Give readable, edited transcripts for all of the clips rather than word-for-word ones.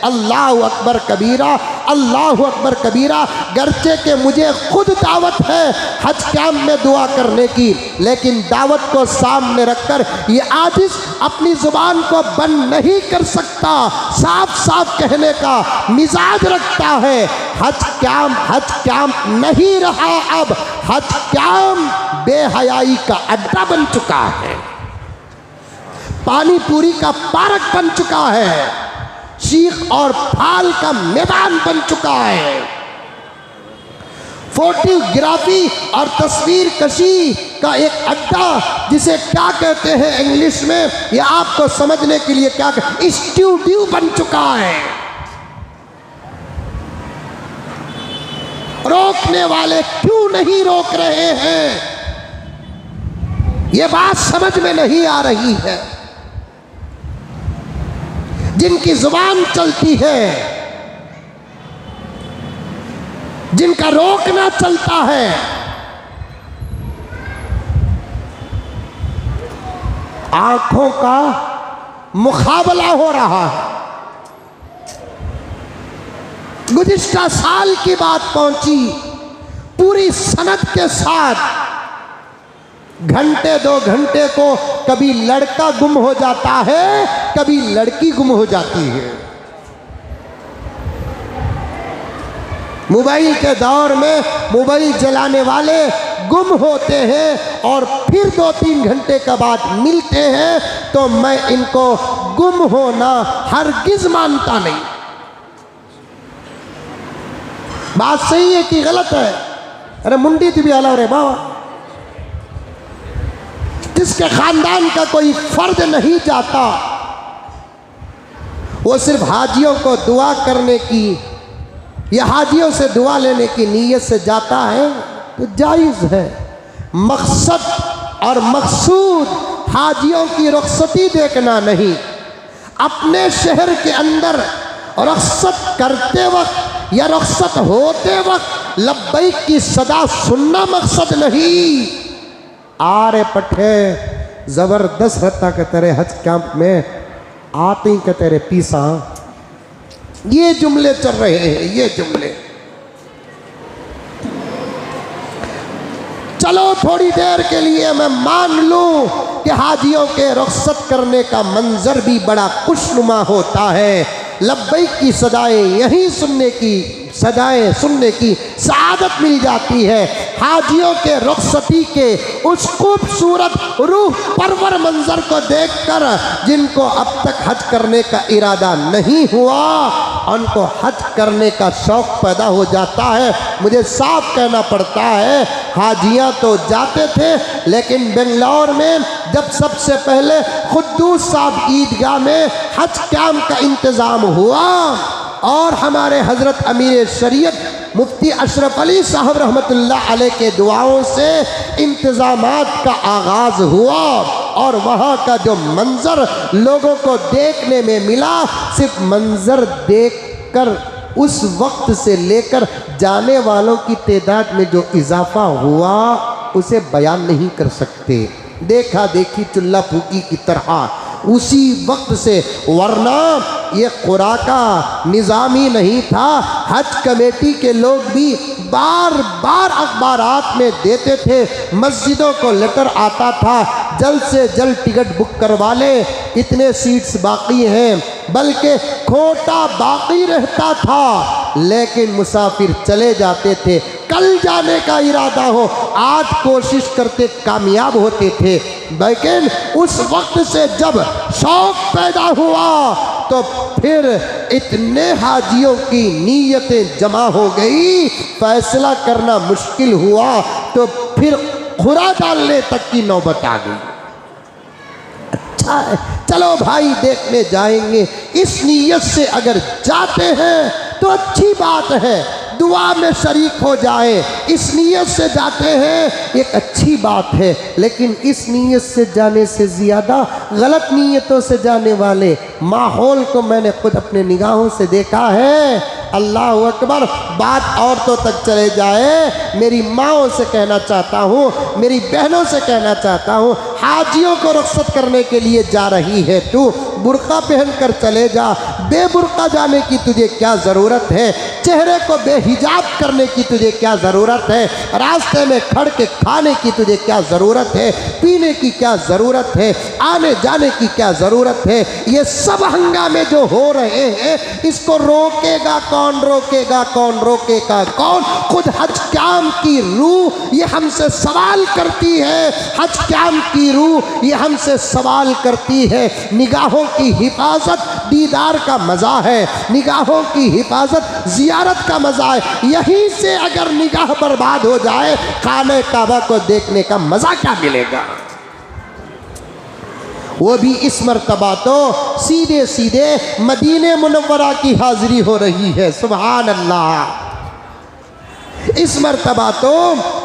अल्लाहु अकबर कबीरा, अल्लाहु अकबर कबीरा। गर्चे के मुझे खुद दावत है हज कैंप में दुआ करने की, लेकिन दावत को सामने रखकर ये आजिज़ अपनी ज़ुबान को बंद नहीं कर सकता। साफ साफ कहने का मिजाज रखता है। हज कैंप नहीं रहा, अब हज कैंप बेहयाई का अड्डा बन चुका है, पानी पूरी का पार्क बन चुका है, चीख और फाल का मैदान बन चुका है। फोटोग्राफी और तस्वीर कशी का एक अड्डा, जिसे क्या कहते हैं इंग्लिश में, ये आपको समझने के लिए क्या स्टूडियो बन चुका है। रोकने वाले क्यों नहीं रोक रहे हैं, ये बात समझ में नहीं आ रही है। जिनकी जुबान चलती है, जिनका रोकना चलता है, आंखों का मुकाबला हो रहा है। गुज़िश्ता साल की बात पहुंची, पूरी सनद के साथ घंटे 2 घंटे को कभी लड़का गुम हो जाता है, कभी लड़की गुम हो जाती है। मोबाइल के दौर में मोबाइल जलाने वाले गुम होते हैं और फिर 2-3 घंटे के बाद मिलते हैं, तो मैं इनको गुम होना हरगिज मानता नहीं। बात सही है कि गलत है? अरे मुंडी भी आला रे बाबा, जिसके खानदान का कोई फर्द नहीं जाता, वो सिर्फ हाजियों को दुआ करने की या हाजियों से दुआ लेने की नीयत से जाता है तो जायज़ है। मकसद और मकसूद हाजियों की रुखसती देखना नहीं, अपने शहर के अंदर रुखसत करते वक्त या रुखसत होते वक्त लब्बैक की सदा सुनना मकसद नहीं। आरे पठे ज़बरदस्त रहता के तेरे हज कैंप में आते ही के तेरे पीसा, ये जुमले चल रहे हैं, ये जुमले। चलो थोड़ी देर के लिए मैं मान लूं कि हाजियों के रुखसत करने का मंजर भी बड़ा खुशनुमा होता है। लब्बैक की सदाएं यहीं सुनने की, सदाएं सुनने की सआदत मिल जाती है। हाजियों के रुखसती के उस खूबसूरत रूह परवर मंजर को देखकर जिनको अब तक हज करने का इरादा नहीं हुआ, उनको हज करने का शौक़ पैदा हो जाता है। मुझे साफ कहना पड़ता है, हाजियाँ तो जाते थे, लेकिन बेंगलोर में जब सबसे पहले खुद्दूस साहब ईदगाह में हज कैंप का इंतज़ाम हुआ और हमारे हज़रत अमीर शरीयत मुफ्ती अशरफ अली साहब रहमतुल्लाह अलैह के दुआओं से इंतज़ामात का आगाज़ हुआ, और वहाँ का जो मंज़र लोगों को देखने में मिला, सिर्फ मंज़र देखकर उस वक्त से लेकर जाने वालों की तादाद में जो इजाफ़ा हुआ उसे बयान नहीं कर सकते। देखा देखी चुल्ला फूकी की तरह उसी वक्त से, वरना ये कुरा का निज़ाम ही नहीं था। हज कमेटी के लोग भी बार बार अखबारात में देते थे, मस्जिदों को लेटर आता था जल्द से जल्द टिकट बुक करवा लें, इतने सीट्स बाकी हैं, बल्कि खोटा बाकी रहता था, लेकिन मुसाफिर चले जाते थे। कल जाने का इरादा हो, आज कोशिश करते कामयाब होते थे, लेकिन उस वक्त से जब शौक़ पैदा हुआ तो फिर इतने हाजियों की नीयतें जमा हो गई, फैसला करना मुश्किल हुआ, तो फिर खुरा डालने तक की नौबत आ गई। अच्छा है, चलो भाई देखने जाएंगे, इस नीयत से अगर जाते हैं तो अच्छी बात है, दुआ में शरीक हो जाए, इस नीयत से जाते हैं एक अच्छी बात है। लेकिन इस नीयत से जाने से ज़्यादा गलत नीयतों से जाने वाले माहौल को मैंने खुद अपने निगाहों से देखा है। अल्लाह अकबर। बात औरतों तक चले जाए, मेरी माँओं से कहना चाहता हूँ, मेरी बहनों से कहना चाहता हूँ, हाजियों को रुखसत करने के लिए जा रही है तू, बुर्का पहन कर चले जा। बेबुर्का जाने की तुझे क्या ज़रूरत है? चेहरे को बेहिजाब करने की तुझे क्या ज़रूरत है? रास्ते में खड़ के खाने की तुझे क्या ज़रूरत है? पीने की क्या ज़रूरत है? आने जाने की क्या ज़रूरत है? ये सब हंगामे जो हो रहे हैं, इसको रोकेगा कौन? रोकेगा कौन? रोकेगा कौन? खुद हज क्याम की रूह ये हमसे सवाल करती है। हज क्याम की रूह ये हमसे सवाल करती है। निगाहों की हिफाजत दीदार का मज़ा है, निगाहों की हिफाजत ज़ियारत का मज़ा है। यहीं से अगर निगाह बर्बाद हो जाए, खाने काबा को देखने का मज़ा क्या मिलेगा? वो भी इस मर्तबा तो सीधे सीधे मदीने मुनव्वरा की हाज़िरी हो रही है। सुभान अल्लाह। इस मर्तबा तो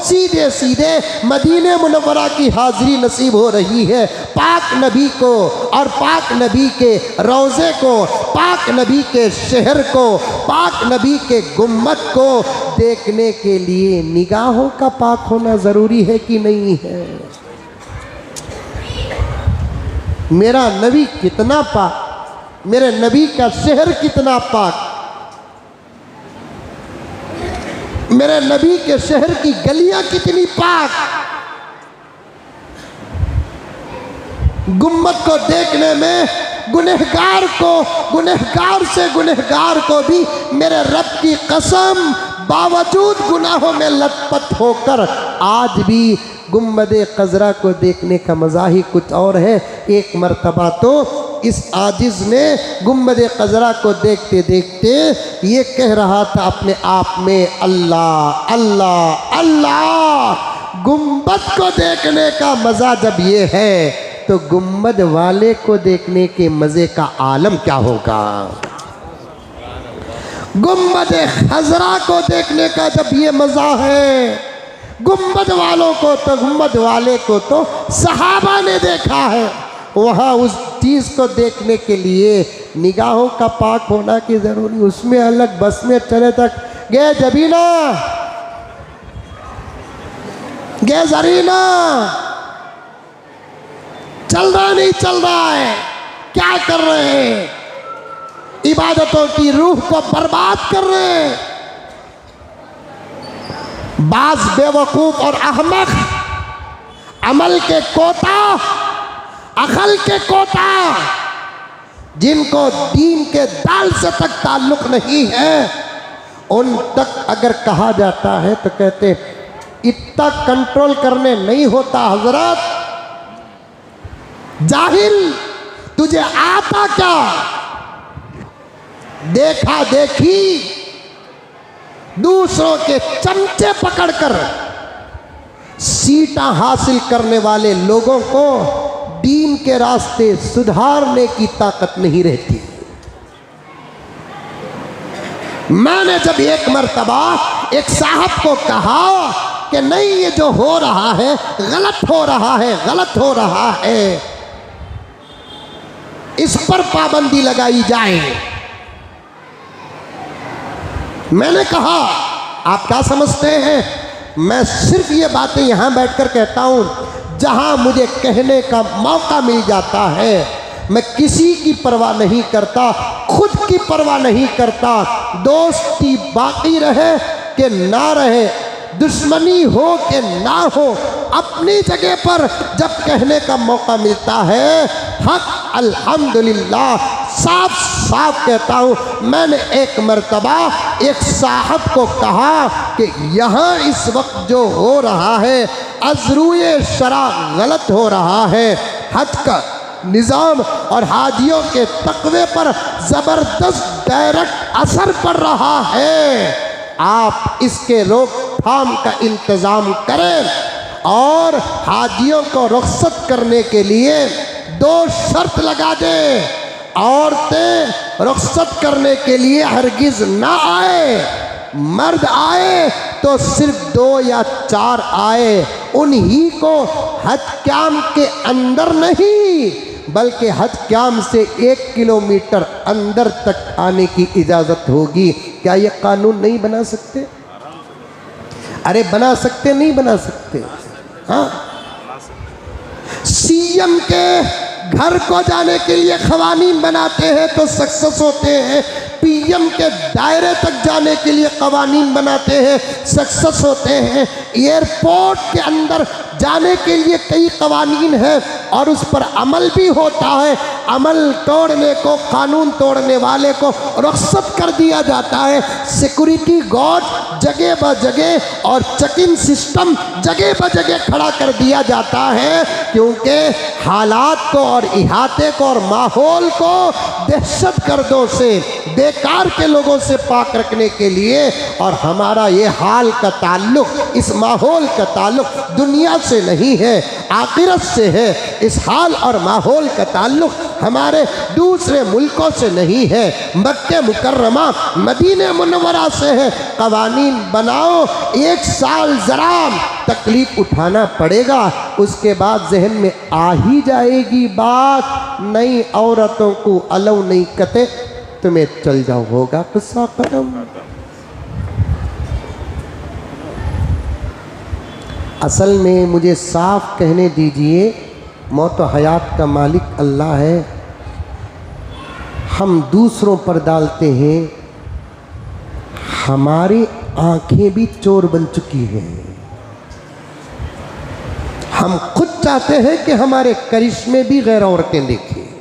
सीधे सीधे मदीने मुनव्वरा की हाज़िरी नसीब हो रही है। पाक नबी को और पाक नबी के रोज़े को, पाक नबी के शहर को, पाक नबी के गुम्बद को देखने के लिए निगाहों का पाक होना ज़रूरी है कि नहीं है? मेरा नबी कितना पाक, मेरे नबी का शहर कितना पाक, मेरे नबी के शहर की गलियां कितनी पाक। गुम्बद को देखने में गुनहगार को, गुनहगार से गुनहगार को भी मेरे रब की कसम बावजूद गुनाहों में लथपथ होकर आज भी गुम्बद क़ज़रा को देखने का मज़ा ही कुछ और है। एक मर्तबा तो इस आजिज़ ने गुम्बद क़ज़रा को देखते देखते ये कह रहा था अपने आप में, अल्लाह अल्लाह अल्लाह। गुम्बद को देखने का मज़ा जब ये है तो गुम्बद वाले को देखने के मज़े का आलम क्या होगा? गुम्बद ख़ज़रा को देखने का जब ये मज़ा है, गुम्बद वालों को तो, गुम्बद वाले को तो सहाबा ने देखा है। वहाँ उस चीज़ को देखने के लिए निगाहों का पाक होना की ज़रूरी, उसमें अलग बस में चले तक गे जबीना, गे जरीना, चल रहा नहीं चल रहा है, क्या कर रहे हैं? इबादतों की रूह को बर्बाद कर रहे हैं। बाज बेवकूफ़ और अहमक, अमल के कोता, अकल के कोता, जिनको दीन के दाल से तक ताल्लुक़ नहीं है, उन तक अगर कहा जाता है तो कहते इतना कंट्रोल करने नहीं होता हजरत। जाहिल, तुझे आता क्या? देखा देखी दूसरों के चमचे पकड़कर सीटा हासिल करने वाले लोगों को दीन के रास्ते सुधारने की ताकत नहीं रहती। मैंने जब एक मर्तबा एक साहब को कहा कि नहीं, ये जो हो रहा है गलत हो रहा है, गलत हो रहा है, इस पर पाबंदी लगाई जाए। मैंने कहा आप क्या समझते हैं? मैं सिर्फ ये बातें यहाँ बैठकर कहता हूँ जहाँ मुझे कहने का मौका मिल जाता है। मैं किसी की परवाह नहीं करता, खुद की परवाह नहीं करता। दोस्ती बाकी रहे कि ना रहे, दुश्मनी हो कि ना हो, अपनी जगह पर जब कहने का मौका मिलता है हक अल्हम्दुलिल्लाह साफ साफ कहता हूँ। मैंने एक मर्तबा एक साहब को कहा कि यहाँ इस वक्त जो हो रहा है अज़रूए शरा गलत हो रहा है, हज का निज़ाम और हाजियों के तक़वे पर ज़बरदस्त डायरेक्ट असर पड़ रहा है। आप इसके रोकथाम का इंतज़ाम करें और हाजियों को रुख़सत करने के लिए 2 शर्त लगा दें। औरतें रुख़सत करने के लिए हरगिज़ ना आए, मर्द आए तो सिर्फ 2 या 4 आए, उन्हीं को हज क्याम के अंदर नहीं बल्कि हज-क्याम से 1 किलोमीटर अंदर तक आने की इजाज़त होगी। क्या ये कानून नहीं बना सकते? अरे बना सकते, नहीं बना सकते? हाँ, सीएम के घर को जाने के लिए कवानीन बनाते हैं तो सक्सेस होते हैं, पीएम के दायरे तक जाने के लिए कवानीन बनाते हैं, सक्सेस होते हैं। एयरपोर्ट के अंदर जाने के लिए कई कवानीन हैं और उस पर अमल भी होता है। अमल तोड़ने को, कानून तोड़ने वाले को रुख्सत कर दिया जाता है। सिक्योरिटी गार्ड जगह ब जगह और चेकिंग सिस्टम जगह ब जगह खड़ा कर दिया जाता है, क्योंकि हालात को और इहाते को और माहौल को दहशत गर्दों से, बेकार के लोगों से पाक रखने के लिए। और हमारा ये हाल का ताल्लुक, इस माहौल का ताल्लुक दुनिया से नहीं है, आखिरत से है। इस हाल और माहौल का ताल्लुक हमारे दूसरे मुल्कों से नहीं है, मक्के मुकर्रमा मदीने मुनव्वरा से है। कवानीन बनाओ, 1 साल ज़रा तकलीफ उठाना पड़ेगा, उसके बाद जहन में आ ही जाएगी बात, नई औरतों को अलाउ नहीं करते, तुम्हें चल जाओ, होगा किस्सा कदम। असल में मुझे साफ कहने दीजिए, मौत व हयात का मालिक अल्लाह है। हम दूसरों पर डालते हैं, हमारी आंखें भी चोर बन चुकी हैं। हम खुद चाहते हैं कि हमारे करिश्मे भी गैर औरतें देखें।